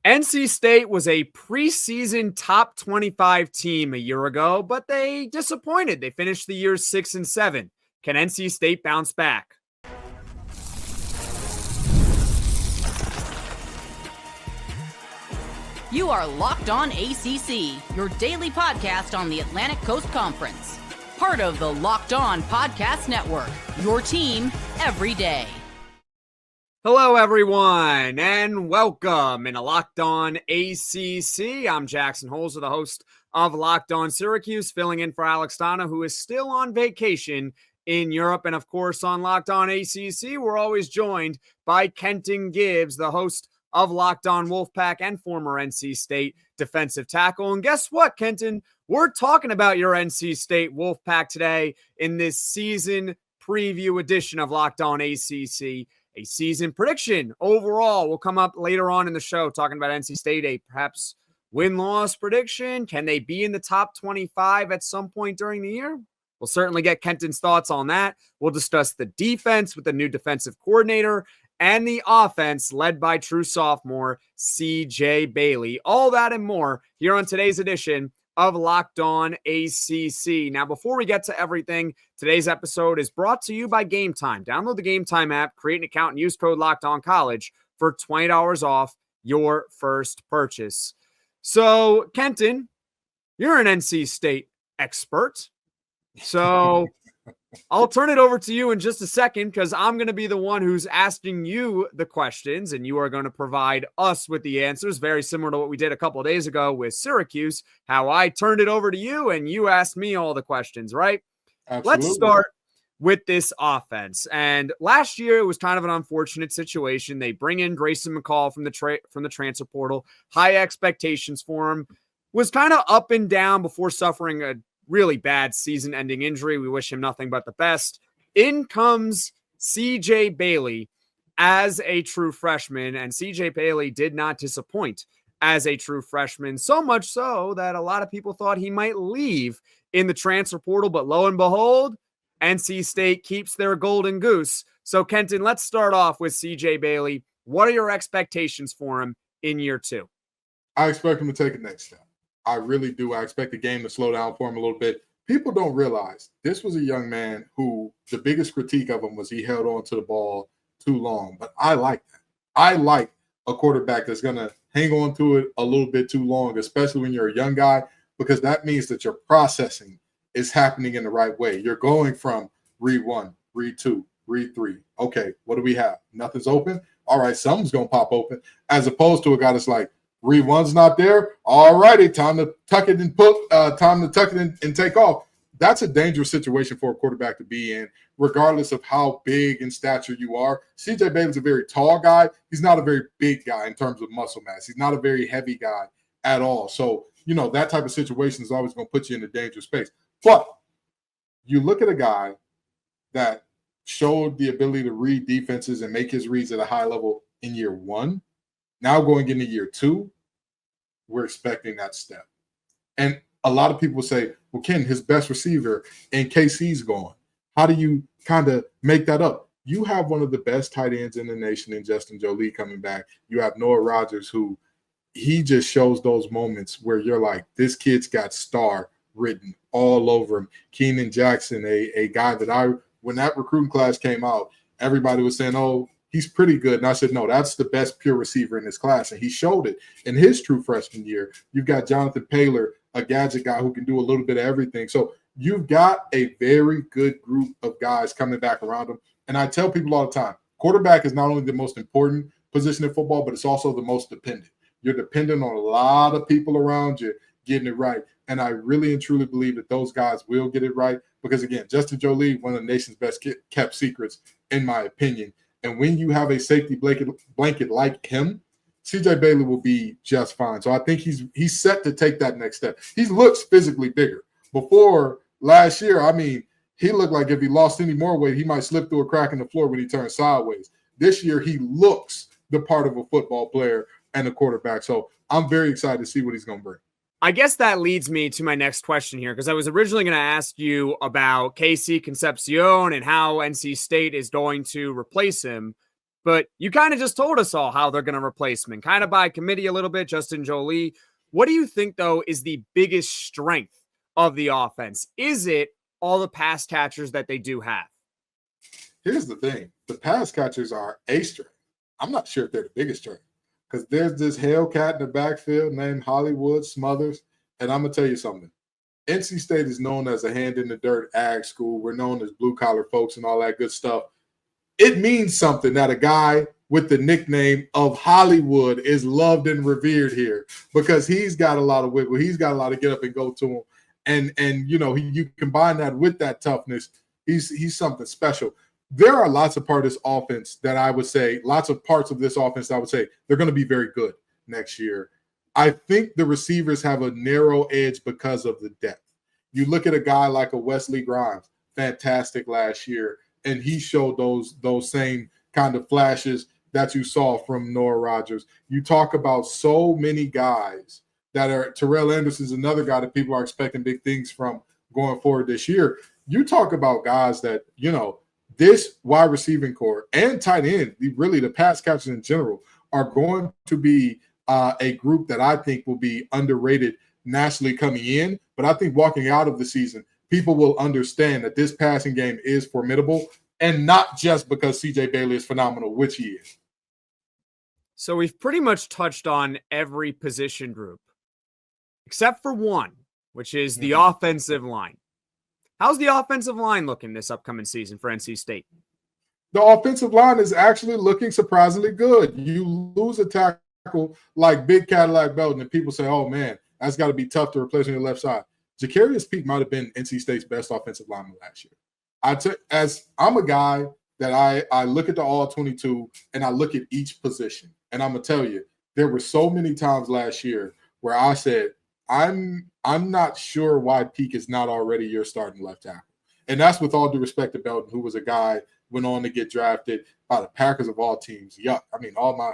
NC State was a preseason top 25 team a year ago, but they disappointed. They finished the year 6-7. Can NC State bounce back? You are Locked On ACC, your daily podcast on the Atlantic Coast Conference. Part of the Locked On Podcast Network, your team every day. Hello, everyone, and welcome in a Locked On ACC. I'm Jackson Holzer, the host of Locked On Syracuse, filling in for Alex Donna, who is still on vacation in Europe. And of course, on Locked On ACC, we're always joined by Kenton Gibbs, the host of Locked On Wolfpack and former NC State defensive tackle. And guess what, Kenton? We're talking about your NC State Wolfpack today in this season preview edition of Locked On ACC. A season prediction overall will come up later on in the show, talking about NC State, a perhaps win-loss prediction. Can they be in the top 25 at some point during the year? We'll certainly get Kenton's thoughts on that. We'll discuss the defense with the new defensive coordinator and the offense led by true sophomore C.J. Bailey. All that and more here on today's edition of Locked On ACC. Now, before we get to everything, today's episode is brought to you by Gametime. Download the Gametime app, create an account, and use code LOCKEDONCollege for $20 off your first purchase. So, Kenton, you're an NC State expert. So I'll turn it over to you in just a second, because I'm going to be the one who's asking you the questions, and you are going to provide us with the answers, very similar to what we did a couple of days ago with Syracuse, how I turned it over to you and you asked me all the questions, right? Absolutely. Let's start with this offense. And last year, it was kind of an unfortunate situation. They bring in Grayson McCall from the transfer portal. High expectations for him. Was kind of up and down before suffering a really bad season-ending injury. We wish him nothing but the best. In comes C.J. Bailey as a true freshman, and C.J. Bailey did not disappoint as a true freshman, so much so that a lot of people thought he might leave in the transfer portal, but lo and behold, NC State keeps their golden goose. So, Kenton, let's start off with C.J. Bailey. What are your expectations for him in year two? I expect him to take a next step. I really do. I expect the game to slow down for him a little bit. People don't realize this was a young man who the biggest critique of him was he held on to the ball too long. But I like that. I like a quarterback that's going to hang on to it a little bit too long, especially when you're a young guy, because that means that your processing is happening in the right way. You're going from read one, read two, read three. Okay, what do we have? Nothing's open. All right, something's going to pop open, as opposed to a guy that's like, read one's not there. All righty, time to tuck it and take off. That's a dangerous situation for a quarterback to be in, regardless of how big in stature you are. C.J. Bailey's a very tall guy. He's not a very big guy in terms of muscle mass. He's not a very heavy guy at all. So, that type of situation is always going to put you in a dangerous space. But you look at a guy that showed the ability to read defenses and make his reads at a high level in year one. Now going into year two, we're expecting that step. And a lot of people say, well, Ken, his best receiver and KC's gone. How do you kind of make that up? You have one of the best tight ends in the nation in Justin Jolie coming back. You have Noah Rogers, who he just shows those moments where you're like, this kid's got star written all over him. Keenan Jackson, a guy that when that recruiting class came out, everybody was saying, oh, he's pretty good. And I said, no, that's the best pure receiver in this class. And he showed it in his true freshman year. You've got Jonathan Paylor, a gadget guy who can do a little bit of everything. So you've got a very good group of guys coming back around him. And I tell people all the time, quarterback is not only the most important position in football, but it's also the most dependent. You're dependent on a lot of people around you getting it right. And I really and truly believe that those guys will get it right. Because, again, Justin Jolie, one of the nation's best kept secrets, in my opinion. And when you have a safety blanket like him, C.J. Bailey will be just fine. So I think he's set to take that next step. He looks physically bigger. Before last year, he looked like if he lost any more weight, he might slip through a crack in the floor when he turns sideways. This year, he looks the part of a football player and a quarterback. So I'm very excited to see what he's going to bring. I guess that leads me to my next question here, because I was originally going to ask you about KC Concepcion and how NC State is going to replace him. But you kind of just told us all how they're going to replace him, kind of by committee a little bit, Justin Jolie. What do you think, though, is the biggest strength of the offense? Is it all the pass catchers that they do have? Here's the thing. The pass catchers are a strength. I'm not sure if they're the biggest strength because there's this Hellcat in the backfield named Hollywood Smothers. And I'm going to tell you something. NC State is known as a hand-in-the-dirt ag school. We're known as blue-collar folks and all that good stuff. It means something that a guy with the nickname of Hollywood is loved and revered here because he's got a lot of wiggle. He's got a lot of get up and go to him. And you combine that with that toughness, he's something special. There are lots of parts of this offense that I would say, they're going to be very good next year. I think the receivers have a narrow edge because of the depth. You look at a guy like a Wesley Grimes, fantastic last year, and he showed those same kind of flashes that you saw from Noah Rogers. You talk about so many guys that are – Terrell Anderson's another guy that people are expecting big things from going forward this year. You talk about guys that, this wide receiving core and tight end, really the pass catchers in general, are going to be a group that I think will be underrated nationally coming in. But I think walking out of the season, people will understand that this passing game is formidable, and not just because C.J. Bailey is phenomenal, which he is. So we've pretty much touched on every position group, except for one, which is the offensive line. How's the offensive line looking this upcoming season for NC State? The offensive line is actually looking surprisingly good. You lose a tackle like Big Cadillac Belton, and people say, oh, man, that's got to be tough to replace on your left side. Jacarius Peak might have been NC State's best offensive lineman last year. I'm a guy that I look at the all-22, and I look at each position. And I'm going to tell you, there were so many times last year where I said, I'm not sure why Peak is not already your starting left tackle. And that's with all due respect to Belton, who was a guy went on to get drafted by the Packers of all teams. Yuck. I mean, all my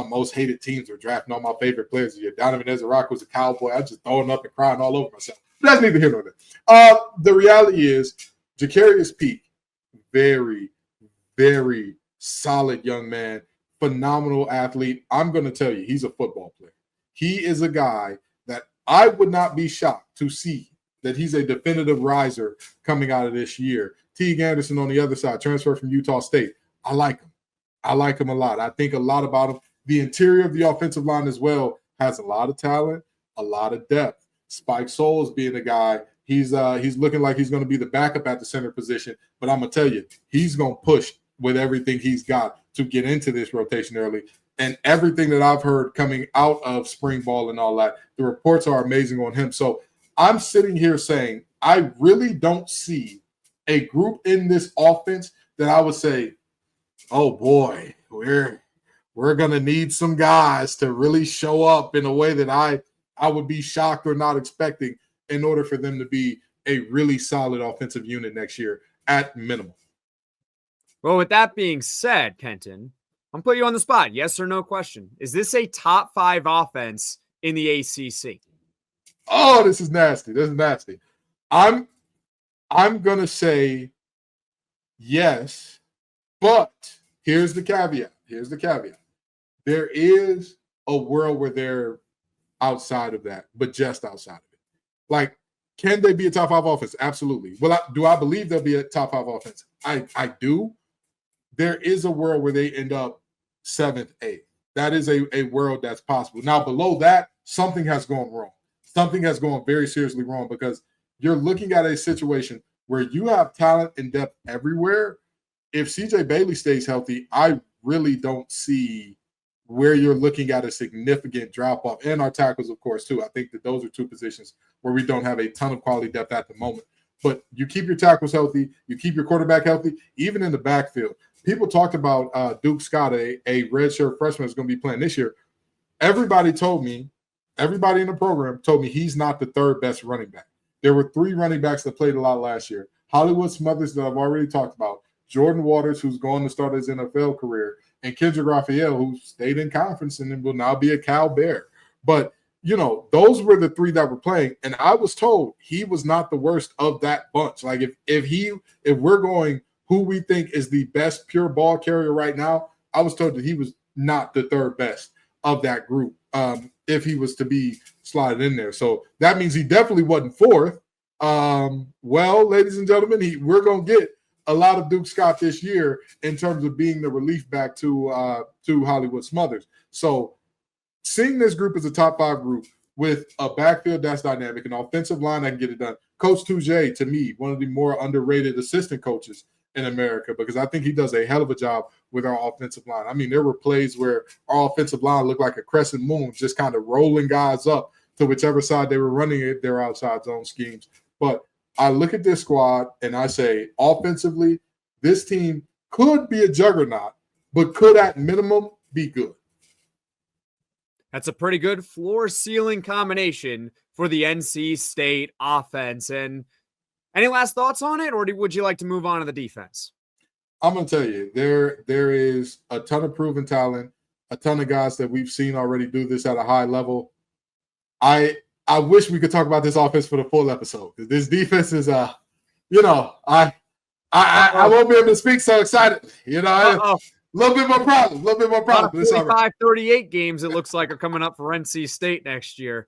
most hated teams were drafting all my favorite players this year. Donovan Ezra was a Cowboy. I was just throwing up and crying all over myself. But that's neither here nor there. The reality is, Jacarius Peak, very, very solid young man, phenomenal athlete. I'm going to tell you, he's a football player. He is a guy that I would not be shocked to see that he's a definitive riser coming out of this year. Teague Anderson on the other side, transfer from Utah State. I like him. I like him a lot. I think a lot about him. The interior of the offensive line as well has a lot of talent, a lot of depth. Spike Souls being a guy, he's looking like he's going to be the backup at the center position. But I'm going to tell you, he's going to push with everything he's got to get into this rotation early. And everything that I've heard coming out of spring ball and all that, the reports are amazing on him. So I'm sitting here saying I really don't see a group in this offense that I would say, oh boy, we're going to need some guys to really show up in a way that I would be shocked or not expecting in order for them to be a really solid offensive unit next year at minimum. Well, with that being said, Kenton, I'm putting you on the spot. Yes or no question. Is this a top 5 offense in the ACC? Oh, this is nasty. This is nasty. I'm going to say yes, but here's the caveat. There is a world where they're outside of that, but just outside of it. Like, can they be a top 5 offense? Absolutely. Well, do I believe they'll be a top 5 offense? I do. There is a world where they end up 7th, 8th. That is a world that's possible. Now, below that, something has gone wrong. Something has gone very seriously wrong because you're looking at a situation where you have talent and depth everywhere. If C.J. Bailey stays healthy, I really don't see where you're looking at a significant drop-off. And our tackles, of course, too. I think that those are 2 positions where we don't have a ton of quality depth at the moment. But you keep your tackles healthy, you keep your quarterback healthy, even in the backfield. People talked about Duke Scott, a redshirt freshman is going to be playing this year. Everybody in the program told me he's not the 3rd best running back. There were 3 running backs that played a lot last year. Hollywood Smothers that I've already talked about, Jordan Waters, who's going to start his NFL career, and Kendrick Raphael, who stayed in conference and will now be a Cal Bear. But, those were the 3 that were playing, and I was told he was not the worst of that bunch. Like, if we're going who we think is the best pure ball carrier right now, I was told that he was not the third best of that group if he was to be slotted in there. So that means he definitely wasn't fourth. Well, ladies and gentlemen, we're going to get a lot of Duke Scott this year in terms of being the relief back to Hollywood Smothers. So seeing this group as a top 5 group with a backfield that's dynamic, an offensive line that can get it done. Coach Tujet, to me, one of the more underrated assistant coaches in America, because I think he does a hell of a job with our offensive line. I mean, there were plays where our offensive line looked like a crescent moon, just kind of rolling guys up to whichever side they were running it, their outside zone schemes. But I look at this squad and I say, offensively, this team could be a juggernaut, but could at minimum be good. That's a pretty good floor-ceiling combination for the NC State offense. And any last thoughts on it, or would you like to move on to the defense? I'm going to tell you, there is a ton of proven talent, a ton of guys that we've seen already do this at a high level. I wish we could talk about this offense for the full episode, because this defense is, I won't be able to speak so excited. A little bit more problem. 45-38 games, it looks like, are coming up for NC State next year.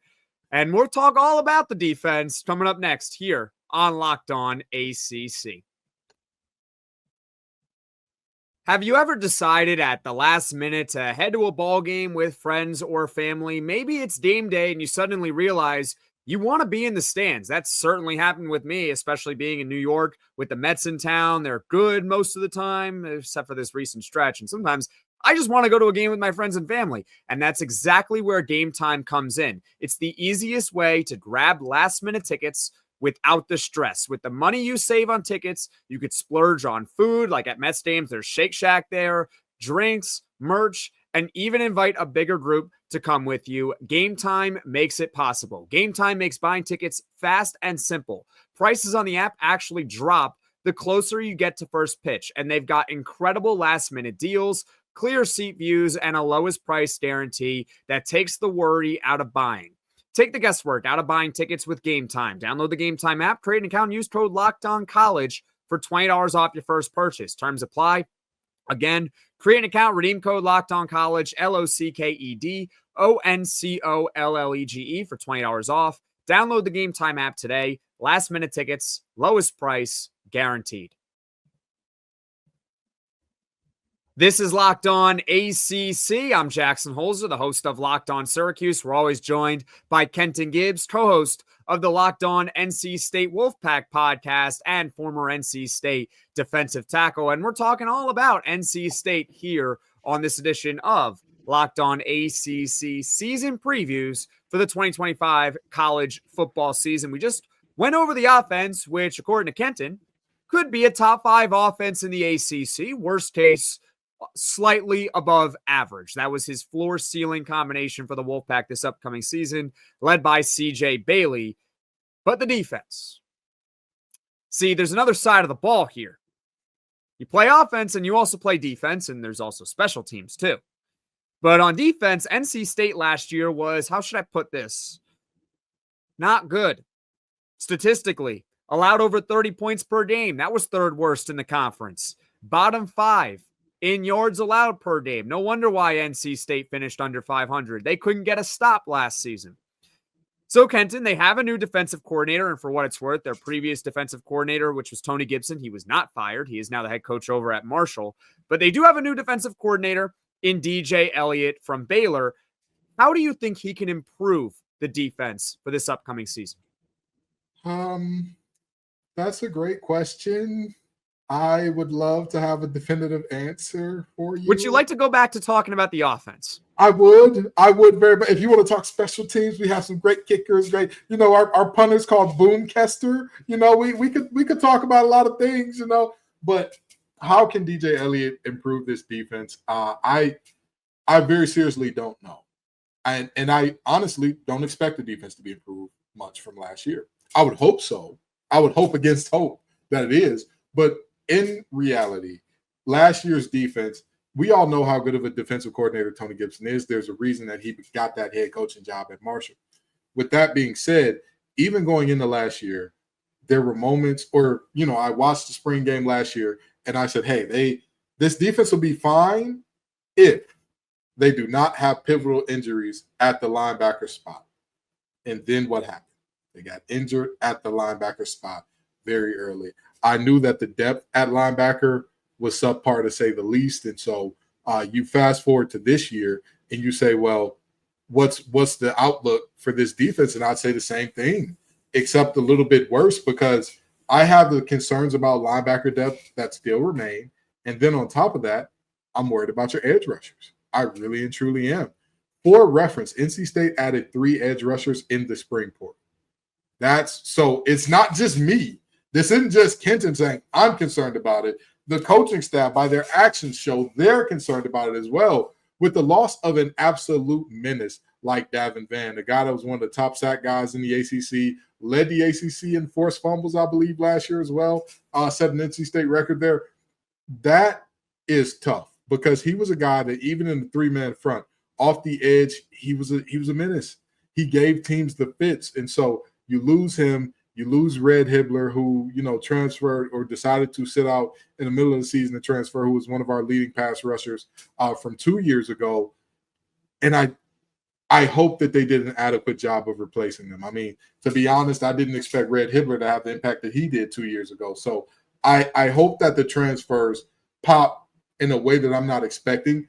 And we'll talk all about the defense coming up next here on Locked On ACC. Have you ever decided at the last minute to head to a ball game with friends or family? Maybe it's game day and you suddenly realize you want to be in the stands. That's certainly happened with me, especially being in New York with the Mets in town. They're good most of the time, except for this recent stretch. And sometimes I just want to go to a game with my friends and family. And that's exactly where Gametime comes in. It's the easiest way to grab last-minute tickets without the stress. With the money you save on tickets, you could splurge on food, like at Mets Stadiums, there's Shake Shack there, drinks, merch, and even invite a bigger group to come with you. Gametime makes it possible. Gametime makes buying tickets fast and simple. Prices on the app actually drop the closer you get to first pitch, and they've got incredible last-minute deals, clear seat views, and a lowest price guarantee that takes the worry out of buying. Take the guesswork out of buying tickets with Gametime. Download the Gametime app, create an account, and use code LOCKEDONCollege for $20 off your first purchase. Terms apply. Again, create an account, redeem code LOCKEDONCollege, LOCKEDONCOLLEGE for $20 off. Download the Gametime app today. Last minute tickets, lowest price, guaranteed. This is Locked On ACC. I'm Jackson Holzer, the host of Locked On Syracuse. We're always joined by Kenton Gibbs, co-host of the Locked On NC State Wolfpack podcast and former NC State defensive tackle. And we're talking all about NC State here on this edition of Locked On ACC season previews for the 2025 college football season. We just went over the offense, which, according to Kenton, could be a top 5 offense in the ACC. Worst case, slightly above average. That was his floor-ceiling combination for the Wolfpack this upcoming season, led by C.J. Bailey. But the defense. See, there's another side of the ball here. You play offense and you also play defense, and there's also special teams too. But on defense, NC State last year was, how should I put this? Not good. Statistically, allowed over 30 points per game. That was third worst in the conference. Bottom 5 in yards allowed per game. No wonder why NC State finished under 500. They couldn't get a stop last season. So, Kenton, they have a new defensive coordinator, and for what it's worth, their previous defensive coordinator, which was Tony Gibson, he was not fired. He is now the head coach over at Marshall. But they do have a new defensive coordinator in DJ Elliott from Baylor. How do you think he can improve the defense for this upcoming season? That's a great question. I would love to have a definitive answer for you. Would you like to go back to talking about the offense? I would very much. If you want to talk special teams, we have some great kickers. Great, our punter's called Boom Kester. We could talk about a lot of things. But how can DJ Elliott improve this defense? I very seriously don't know, and I honestly don't expect the defense to be improved much from last year. I would hope so. I would hope against hope that it is, but in reality, last year's defense, we all know how good of a defensive coordinator Tony Gibson is. There's a reason that he got that head coaching job at Marshall. With that being said, even going into last year, there were moments, I watched the spring game last year and I said, hey, this defense will be fine if they do not have pivotal injuries at the linebacker spot. And then what happened? They got injured at the linebacker spot very early. I knew that the depth at linebacker was subpar, to say the least. And so you fast forward to this year and you say, well, what's the outlook for this defense? And I'd say the same thing, except a little bit worse, because I have the concerns about linebacker depth that still remain. And then on top of that, I'm worried about your edge rushers. I really and truly am. For reference, NC State added 3 edge rushers in the spring portal. So it's not just me. This isn't just Kenton saying I'm concerned about it. The coaching staff, by their actions, show they're concerned about it as well. With the loss of an absolute menace like Davin Vann, the guy that was one of the top sack guys in the ACC, led the ACC in forced fumbles, I believe, last year as well, set an NC State record there. That is tough because he was a guy that even in the 3-man front, off the edge, he was a menace. He gave teams the fits, and so you lose him. You lose Red Hibbler, who, transferred or decided to sit out in the middle of the season to transfer, who was one of our leading pass rushers from 2 years ago. And I hope that they did an adequate job of replacing them. I mean, to be honest, I didn't expect Red Hibbler to have the impact that he did 2 years ago. So I hope that the transfers pop in a way that I'm not expecting.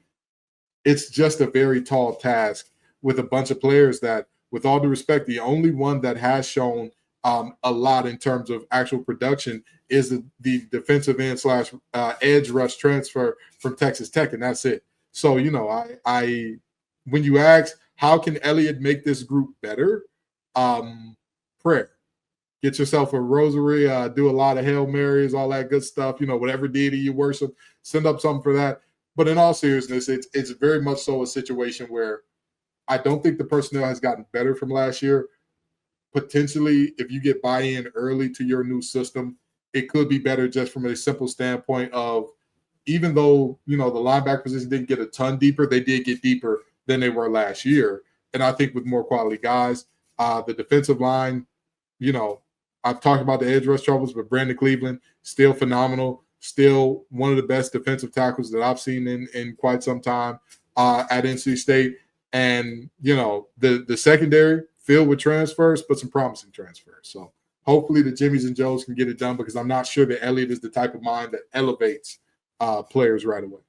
It's just a very tall task with a bunch of players that, with all due respect, the only one that has shown a lot in terms of actual production is the defensive end / edge rush transfer from Texas Tech, and that's it. So, I when you ask how can Elliott make this group better, prayer. Get yourself a rosary, do a lot of Hail Marys, all that good stuff, whatever deity you worship, send up something for that. But in all seriousness, it's very much so a situation where I don't think the personnel has gotten better from last year. Potentially, if you get buy-in early to your new system, it could be better just from a simple standpoint of, even though, the linebacker position didn't get a ton deeper, they did get deeper than they were last year. And I think with more quality guys, the defensive line, I've talked about the edge rush troubles, but Brandon Cleveland, still phenomenal, still one of the best defensive tackles that I've seen in quite some time at NC State. And, the secondary filled with transfers, but some promising transfers. So hopefully the Jimmies and Joes can get it done, because I'm not sure that Elliott is the type of mind that elevates players right away.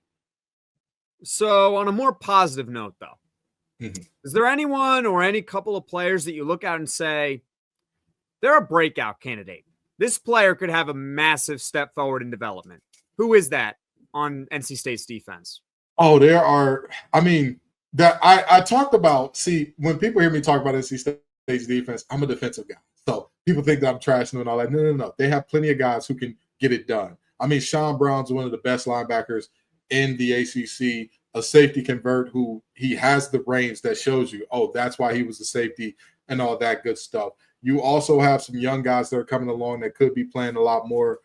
So on a more positive note, though, is there anyone or any couple of players that you look at and say, they're a breakout candidate? This player could have a massive step forward in development. Who is that on NC State's defense? Oh, there are, that I talked about. See, when people hear me talk about NC State's defense, I'm a defensive guy. So people think that I'm trashing them and all that. No. They have plenty of guys who can get it done. Sean Brown's one of the best linebackers in the ACC, a safety convert who he has the range that shows you, oh, that's why he was a safety and all that good stuff. You also have some young guys that are coming along that could be playing a lot more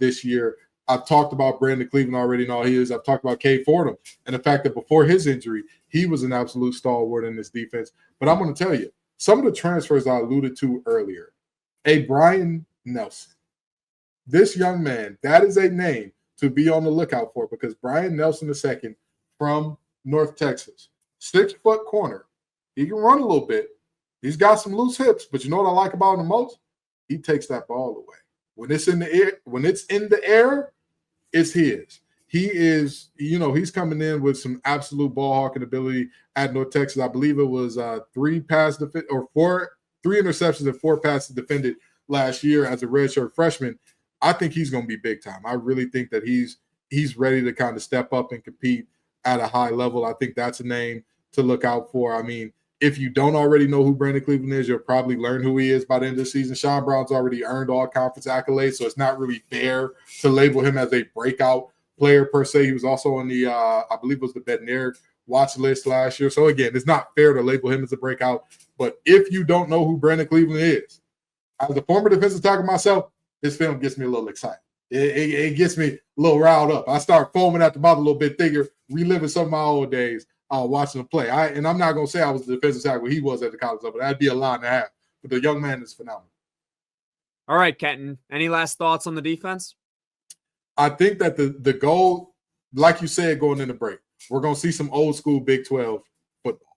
this year. I've talked about Brandon Cleveland already and all he is. I've talked about Cade Fordham and the fact that before his injury, he was an absolute stalwart in this defense. But I'm going to tell you, some of the transfers I alluded to earlier, a Brian Nelson, this young man, that is a name to be on the lookout for, because Brian Nelson II from North Texas, 6-foot corner. He can run a little bit. He's got some loose hips, but you know what I like about him the most? He takes that ball away. When it's in the air, it's his. He is, he's coming in with some absolute ball hawking ability at North Texas. I believe it was 3 interceptions and 4 passes defended last year as a redshirt freshman. I think he's going to be big time. I really think that he's ready to kind of step up and compete at a high level. I think that's a name to look out for. If you don't already know who Brandon Cleveland is, you'll probably learn who he is by the end of the season. Sean Brown's already earned all conference accolades, so it's not really fair to label him as a breakout player per se. He was also on the, I believe it was the Bednarik watch list last year. So again, it's not fair to label him as a breakout. But if you don't know who Brandon Cleveland is, as a former defensive tackle myself, this film gets me a little excited. It gets me a little riled up. I start foaming at the mouth a little bit, thinking, reliving some of my old days. Watching him play. And I'm not going to say I was the defensive tackle he was at the college level. That'd be a lie and a half. But the young man is phenomenal. All right, Kenton. Any last thoughts on the defense? I think that the goal, like you said, going in the break, We're going to see some old school Big 12 football.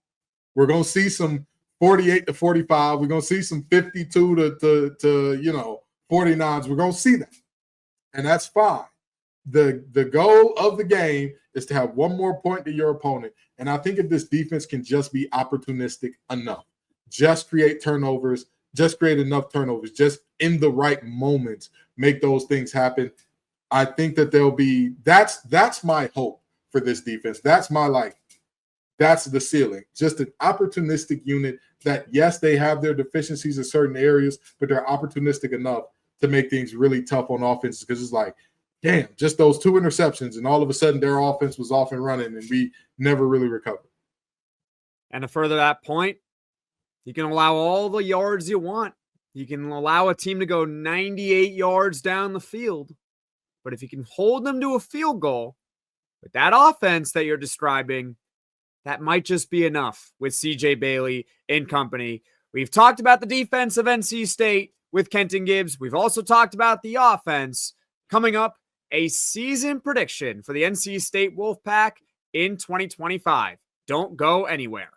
We're going to see some 48-45. We're going to see some 52 to 49s. We're going to see that. And that's fine. The goal of the game is to have one more point to your opponent. And I think if this defense can just be opportunistic enough, just create turnovers, just create enough turnovers, just in the right moments, make those things happen. I think that there'll be that's my hope for this defense. That's the ceiling. Just an opportunistic unit that, yes, they have their deficiencies in certain areas, but they're opportunistic enough to make things really tough on offense, because it's like, damn, just those 2 interceptions, and all of a sudden their offense was off and running, and we never really recovered. And to further that point, you can allow all the yards you want. You can allow a team to go 98 yards down the field. But if you can hold them to a field goal with that offense that you're describing, that might just be enough with C.J. Bailey and company. We've talked about the defense of NC State with Kenton Gibbs. We've also talked about the offense. Coming up, a season prediction for the NC State Wolfpack in 2025. Don't go anywhere.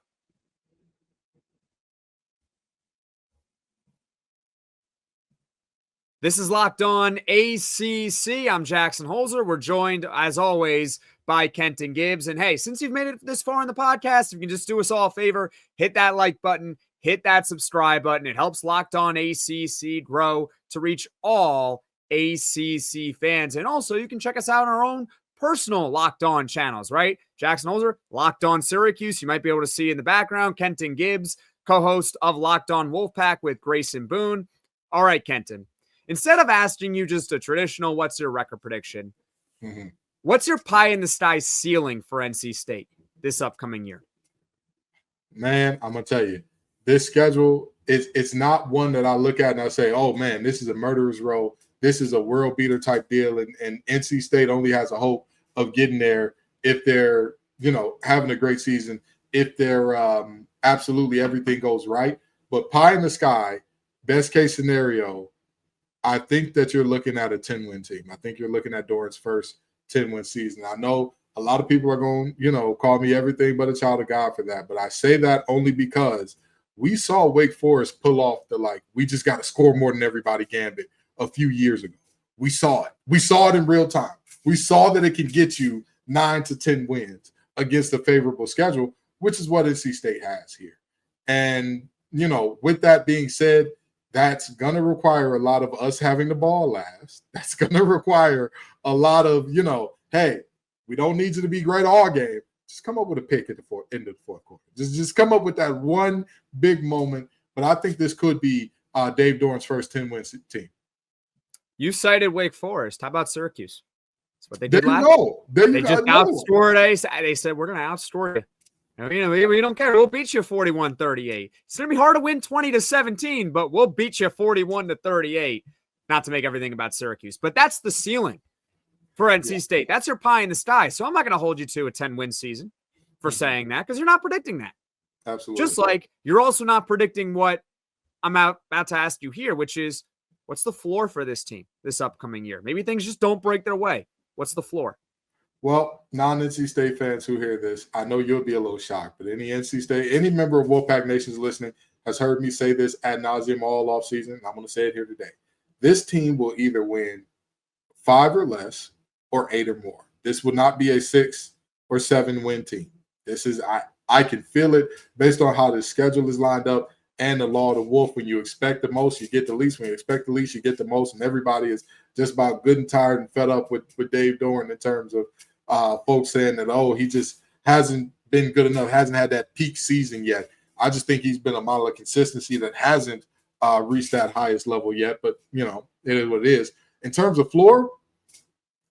This is Locked On ACC. I'm Jackson Holzer. We're joined, as always, by Kenton Gibbs. And hey, since you've made it this far in the podcast, if you can just do us all a favor, hit that like button, hit that subscribe button. It helps Locked On ACC grow to reach all ACC fans. And also, you can check us out on our own personal Locked On channels, right? Jackson Holzer, Locked On Syracuse. You might be able to see in the background Kenton Gibbs, co-host of Locked On Wolfpack with Grayson Boone. All right, Kenton. Instead of asking you just a traditional, what's your record prediction? What's your pie in the sky ceiling for NC State this upcoming year? Man, I'm going to tell you, this schedule, it's not one that I look at and I say, oh, man, this is a murderer's row. This is a world beater type deal. And NC State only has a hope of getting there if they're, having a great season, if they're absolutely everything goes right. But pie in the sky, best case scenario, I think that you're looking at a 10-win team. I think you're looking at Doeren's first 10-win season. I know a lot of people are going, call me everything but a child of God for that. But I say that only because we saw Wake Forest pull off we just got to score more than everybody gambit a few years ago. We saw it. We saw it in real time. We saw that it can get you 9 to 10 wins against a favorable schedule, which is what NC State has here. And, with that being said, that's going to require a lot of us having the ball last. That's going to require a lot of, hey, we don't need you to be great all game. Just come up with a pick at the end of the fourth quarter. Just come up with that one big moment. But I think this could be Dave Doeren's first 10-win team. You cited Wake Forest. How about Syracuse? That's what they did last year. They just outscored. They said, we're going to outscore you. We don't care. We'll beat you 41-38. It's going to be hard to win 20-17, but we'll beat you 41-38. Not to make everything about Syracuse, but that's the ceiling for NC State. That's your pie in the sky. So I'm not going to hold you to a 10-win season for saying that, because you're not predicting that. Absolutely. Just like you're also not predicting what I'm about to ask you here, which is, what's the floor for this team this upcoming year? Maybe things just don't break their way. What's the floor? Well, non-NC State fans who hear this, I know you'll be a little shocked, but any NC State, any member of Wolfpack Nation's listening has heard me say this ad nauseum all offseason. I'm going to say it here today. This team will either win 5 or less or 8 or more. This will not be a 6 or 7 win team. This is, I can feel it based on how the schedule is lined up and the law of the wolf. When you expect the most, you get the least. When you expect the least, you get the most. And everybody is just about good and tired and fed up with Dave Doeren in terms of folks saying that, he just hasn't been good enough, hasn't had that peak season yet. I just think he's been a model of consistency that hasn't reached that highest level yet, but, it is what it is. In terms of floor,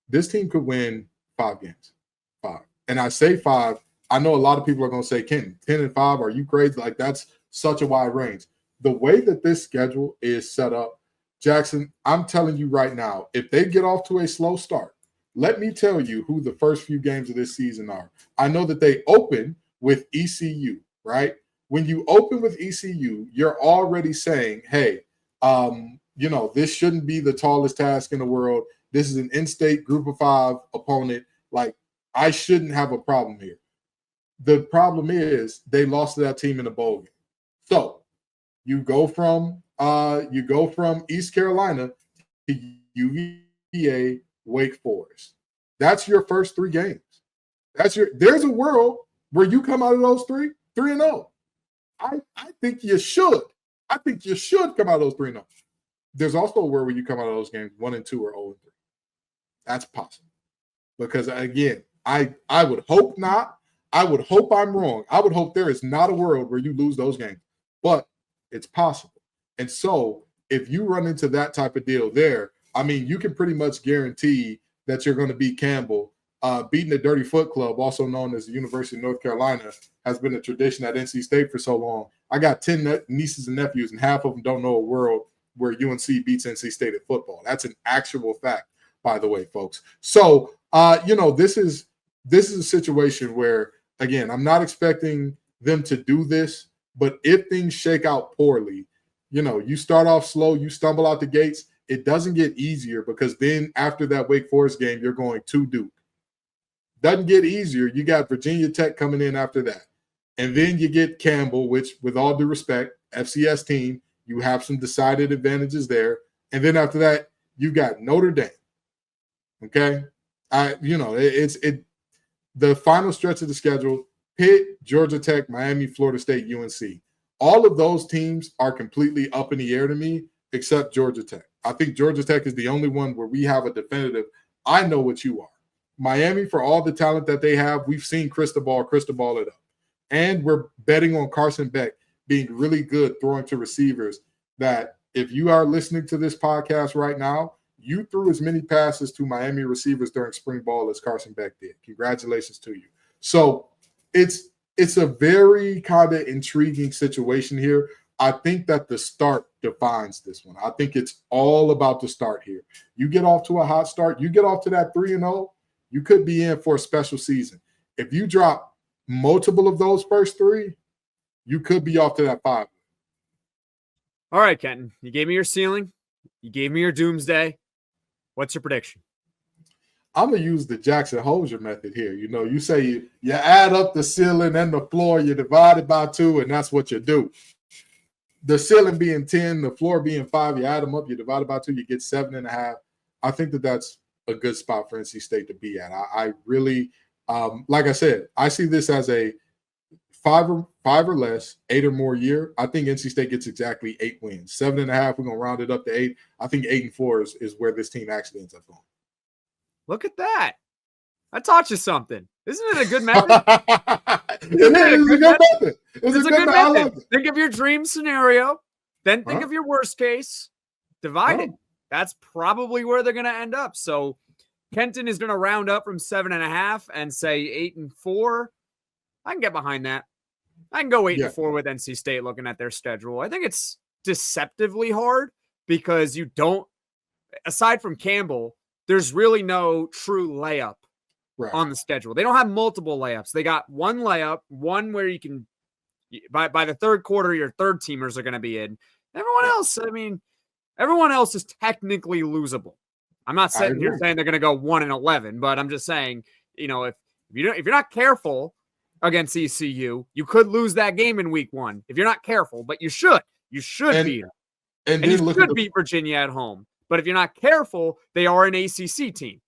this team could win 5 games. 5. And I say 5. I know a lot of people are going to say, 10 and 5, are you crazy? That's such a wide range. The way that this schedule is set up, Jackson, I'm telling you right now, if they get off to a slow start, let me tell you who the first few games of this season are. I know that they open with ECU, right? When you open with ECU, you're already saying, hey, this shouldn't be the tallest task in the world. This is an in-state group of 5 opponent. I shouldn't have a problem here. The problem is they lost to that team in the bowl game. So you go from East Carolina to UVA, Wake Forest. That's your first 3 games. There's a world where you come out of those 3-0. I think you should. I think you should come out of those 3-0. There's also a world where you come out of those games 1-2 or 0-3. That's possible. Because again, I would hope not. I would hope I'm wrong. I would hope there is not a world where you lose those games, but it's possible. And so if you run into that type of deal there, I mean, you can pretty much guarantee that you're going to beat Campbell. Beating the Dirty Foot Club, also known as the University of North Carolina, has been a tradition at NC State for so long. I got 10 nieces and nephews, and half of them don't know a world where UNC beats NC State at football. That's an actual fact, by the way, folks. So, this is a situation where, again, I'm not expecting them to do this, but if things shake out poorly, you start off slow, you stumble out the gates, it doesn't get easier because then after that Wake Forest game, you're going to Duke. Doesn't get easier. You got Virginia Tech coming in after that. And then you get Campbell, which, with all due respect, FCS team, you have some decided advantages there. And then after that, you got Notre Dame. Okay? The final stretch of the schedule, Pitt, Georgia Tech, Miami, Florida State, UNC. All of those teams are completely up in the air to me, except Georgia Tech. I think Georgia Tech is the only one where we have a definitive, I know what you are. Miami, for all the talent that they have, we've seen crystal ball it up. And we're betting on Carson Beck being really good throwing to receivers, that if you are listening to this podcast right now, you threw as many passes to Miami receivers during spring ball as Carson Beck did. Congratulations to you. So it's a very kind of intriguing situation here. I think that the start defines this one. I think it's all about the start here. You get off to a hot start, you get off to that 3-0, you could be in for a special season. If you drop multiple of those first 3, you could be off to that 5. All right, Kenton, you gave me your ceiling. You gave me your doomsday. What's your prediction? I'm going to use the Jackson Hosier method here. You say you add up the ceiling and the floor, you divide it by 2, and that's what you do. The ceiling being 10, the floor being 5, you add them up, you divide it by 2, you get 7.5. I think that's a good spot for NC State to be at. I really, like I said, I see this as a 5 or less, 8 or more year. I think NC State gets exactly 8 wins. 7.5, we're going to round it up to 8. I think 8-4 is where this team actually ends up going. Look at that. I taught you something. Isn't it a good method? It's a good method. It's a good method. Like think of your dream scenario, then think of your worst case, divide it. That's probably where they're going to end up. So Kenton is going to round up from 7.5 and say 8-4. I can get behind that. I can go 8-4 with NC State looking at their schedule. I think it's deceptively hard because you don't, aside from Campbell, there's really no true layup on the schedule. They don't have multiple layups. They got one layup, one where you can, by the third quarter, your third teamers are going to be in. Everyone else, everyone else is technically losable. I'm not sitting here saying they're going to go 1-11, but I'm just saying, if you're not careful against ECU, you could lose that game in week 1. If you're not careful, but you should beat them. And you should beat Virginia at home. But if you're not careful, they are an ACC team.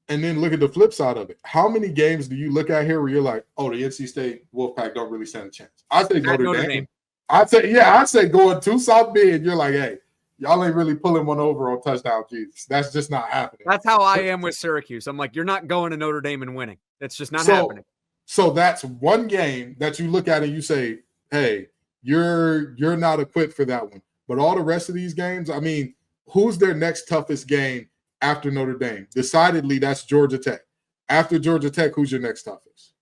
And then look at the flip side of it. How many games do you look at here where you're like, oh, the NC State Wolfpack don't really stand a chance? I say Notre Dame. I'd say going to South Bend, you're like, hey, y'all ain't really pulling one over on touchdown Jesus. That's just not happening. That's how I am with Syracuse. I'm like, you're not going to Notre Dame and winning. That's just not happening. So that's one game that you look at and you say, hey, you're not equipped for that one. But all the rest of these games, I mean, who's their next toughest game after Notre Dame? Decidedly, that's Georgia Tech. After Georgia Tech, who's your next toughest?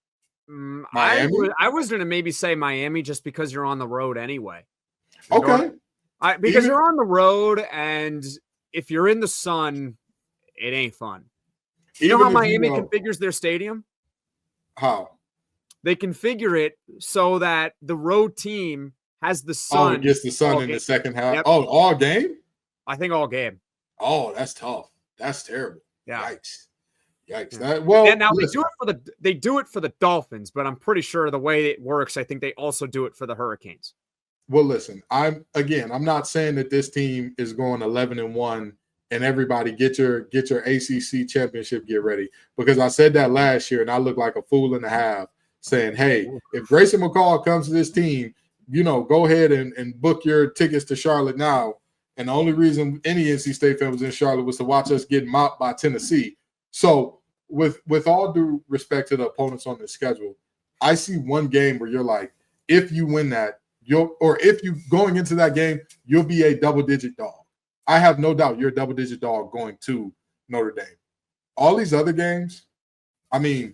Miami? I was going to maybe say Miami just because you're on the road anyway. Okay. Because you're on the road, and if you're in the sun, it ain't fun. You know how Miami configures their stadium? How? They configure it so that the road team has the sun. Oh, it gets the sun in the second half. Yep. Oh, all game? I think all game. Oh, that's tough. That's terrible. Yeah. Yikes. Yeah. Well, and now listen, they do it for the Dolphins, but I'm pretty sure the way it works, I think they also do it for the Hurricanes. well, listen, I'm not saying that this team is going 11-1 and everybody get your ACC championship get ready, because I said that last year and I looked like a fool and a half saying, hey, if Grayson McCall comes to this team, go ahead and book your tickets to Charlotte now. And the only reason any NC State fan was in Charlotte was to watch us get mopped by Tennessee. So with all due respect to the opponents on the schedule, I see one game where you're like, if you win that, if you going into that game, you'll be a double-digit dog. I have no doubt you're a double-digit dog going to Notre Dame. All these other games, I mean,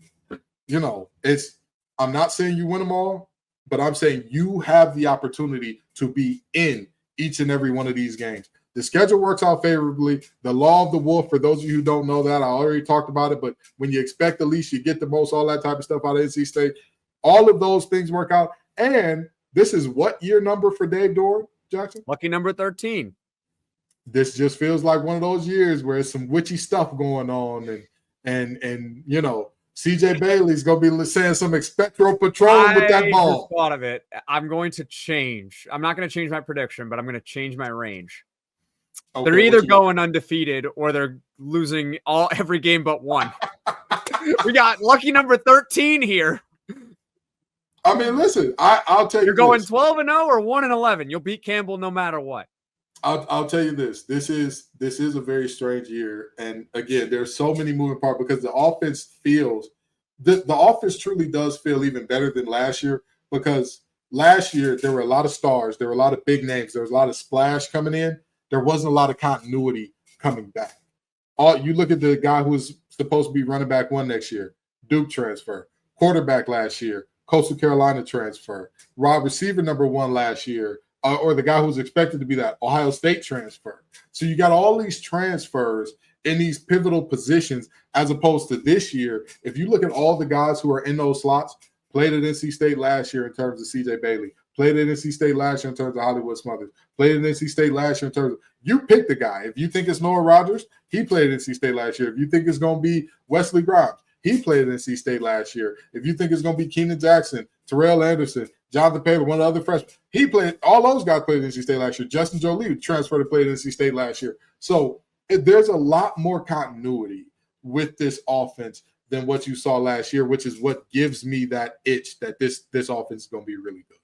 I'm not saying you win them all, but I'm saying you have the opportunity to be in each and every one of these games. The schedule works out favorably. The law of the wolf, for those of you who don't know that, I already talked about it, but when you expect the least, you get the most, all that type of stuff out of NC State. All of those things work out. And this is what year number for Dave Doeren, Jackson? Lucky number 13. This just feels like one of those years where there's some witchy stuff going on, and CJ Bailey's gonna be saying some expectro patrol with that ball. I just thought of it. I'm going to change. I'm not going to change my prediction, but I'm going to change my range. Okay, they're either going undefeated or they're losing every game but one. We got lucky number 13 here. I mean, listen, I'll tell you. You're going 12-0 or 1-11. You'll beat Campbell no matter what. I'll tell you this. This is a very strange year, and again, there's so many moving parts because the offense feels the offense truly does feel even better than last year, because last year there were a lot of stars, there were a lot of big names, there was a lot of splash coming in. There wasn't a lot of continuity coming back. You look at the guy who was supposed to be running back one next year, Duke transfer, quarterback last year, Coastal Carolina transfer, wide receiver number one last year. Or the guy who's expected to be that Ohio State transfer. So you got all these transfers in these pivotal positions, as opposed to this year. If you look at all the guys who are in those slots, played at NC State last year in terms of CJ Bailey, played at NC State last year in terms of Hollywood Smothers, played at NC State last year in terms of, you pick the guy. If you think it's Noah Rogers, he played at NC State last year. If you think it's going to be Wesley Grimes, he played at NC State last year. If you think it's going to be Keenan Jackson, Terrell Anderson, Jonathan Taylor, one of the other freshmen, he played. All those guys played at NC State last year. Justin Jolie transferred to play at NC State last year. So there's a lot more continuity with this offense than what you saw last year, which is what gives me that itch that this offense is going to be really good.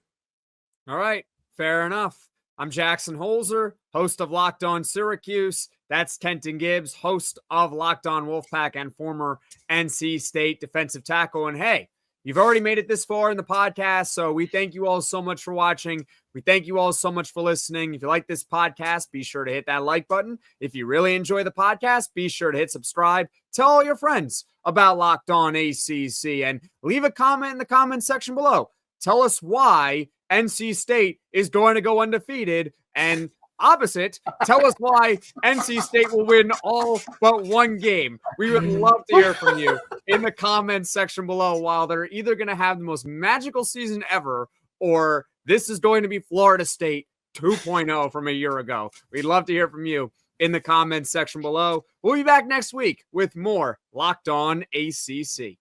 All right, fair enough. I'm Jackson Holzer, host of Locked On Syracuse. That's Kenton Gibbs, host of Locked On Wolfpack and former NC State defensive tackle. And hey, you've already made it this far in the podcast, so we thank you all so much for watching. We thank you all so much for listening. If you like this podcast, be sure to hit that like button. If you really enjoy the podcast, be sure to hit subscribe. Tell all your friends about Locked On ACC and leave a comment in the comment section below. Tell us why NC State is going to go undefeated, and opposite, tell us why NC State will win all but one game. We would love to hear from you in the comments section below, while they're either going to have the most magical season ever, or this is going to be Florida State 2.0 from a year ago. We'd love to hear from you in the comments section below. We'll be back next week with more Locked On ACC.